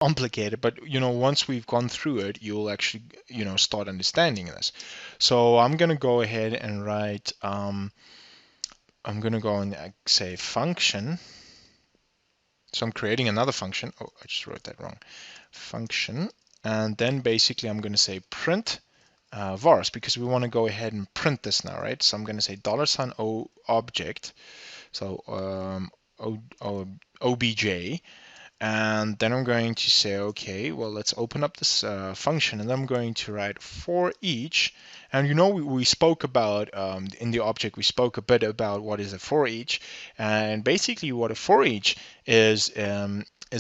complicated, but once we've gone through it, you'll actually start understanding this. So I'm gonna go ahead and write I'm gonna go and say function. So I'm creating another function. Oh, I just wrote that wrong. Function, and then basically I'm gonna say print vars, because we want to go ahead and print this now, right? So I'm going to say $o object, so obj, and then I'm going to say, okay, well, let's open up this function, and I'm going to write for each. And we spoke about in the object, we spoke a bit about what is a for each, and basically what a for each is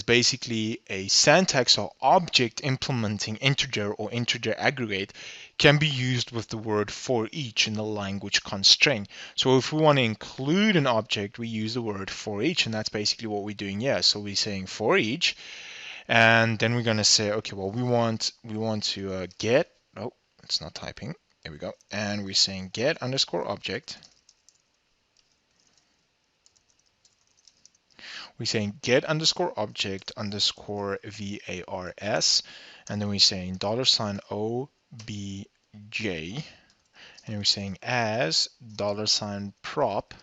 basically a syntax or object implementing integer or integer aggregate, can be used with the word for each in the language constraint. So if we want to include an object, we use the word for each, and that's basically what we're doing here. So we're saying for each, and then we're going to say, okay, well, we want to get, oh, it's not typing. There we go. And we're saying get underscore object. We're saying get underscore object underscore VARS, and then we're saying $OBJ, and we're saying as $prop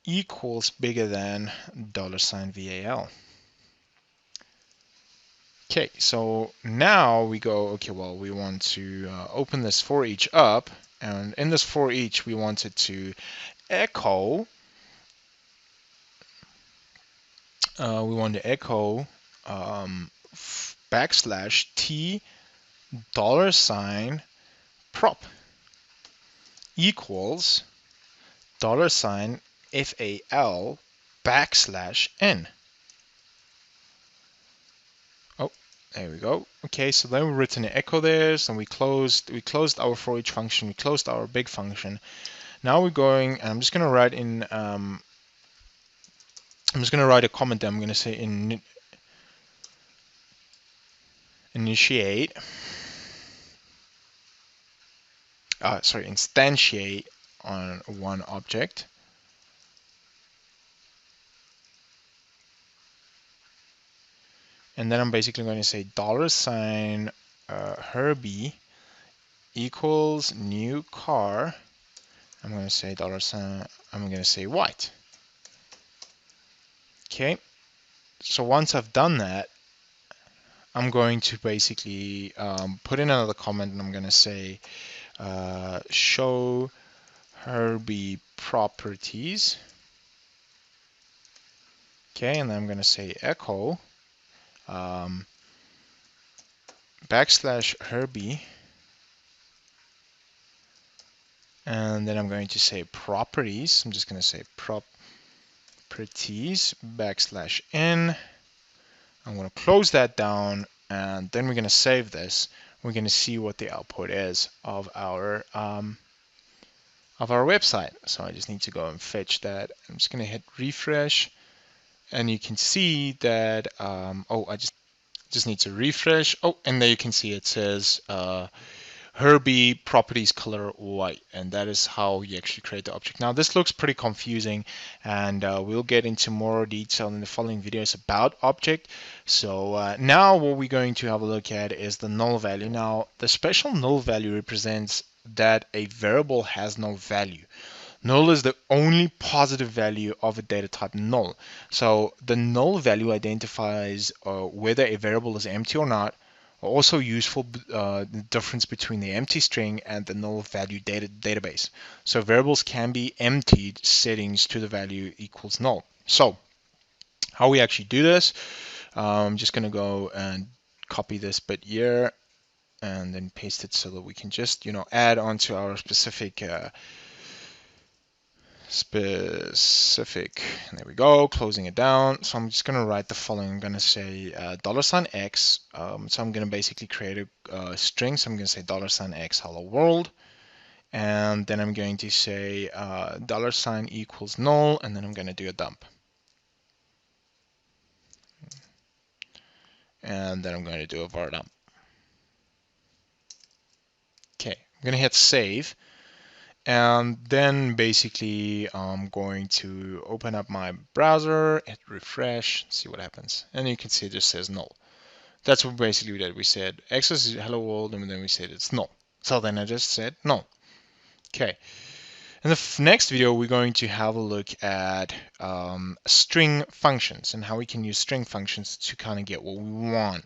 equals bigger than $VAL. Okay, so now we go, okay, well, we want to open this for each up, and in this for each, we wanted to echo, we want to echo backslash $T $prop equals $FAL backslash N. Oh, there we go. Okay, so then we've written an echo there, so we closed our for each function, we closed our big function. Now we're going, and I'm just gonna write in I'm just gonna write a comment there. I'm gonna say initiate instantiate on one object. And then I'm basically going to say $Herbie equals new car. I'm going to say I'm going to say white. Okay. So once I've done that, I'm going to basically put in another comment, and I'm going to say show Herbie properties. Okay, and then I'm going to say echo backslash Herbie, and then I'm going to say properties. I'm just going to say properties backslash N. I'm going to close that down, and then we're going to save this. We're going to see what the output is of our website. So I just need to go and fetch that. I'm just going to hit refresh, and you can see that oh, I just need to refresh. Oh, and there you can see it says Herbie properties color white, and that is how you actually create the object. Now this looks pretty confusing, and we'll get into more detail in the following videos about object. So now what we're going to have a look at is the null value. Now the special null value represents that a variable has no value. Null is the only positive value of a data type null. So the null value identifies whether a variable is empty or not. Also useful the difference between the empty string and the null value database. So variables can be emptied settings to the value equals null. So how we actually do this, I'm just going to go and copy this bit here and then paste it so that we can just add onto our specific there we go, closing it down. So I'm just going to write the following. I'm going to say $X. So I'm going to basically create a string. So I'm going to say $X hello world, and then I'm going to say $ equals null, and then I'm going to do a dump, and then I'm going to do a var dump. Okay, I'm going to hit save, And then basically I'm going to open up my browser, hit refresh, see what happens. And you can see it just says null. That's what basically we did. We said access is hello world, and then we said it's null. So then I just said null. Okay. In the next video, we're going to have a look at string functions and how we can use string functions to kind of get what we want.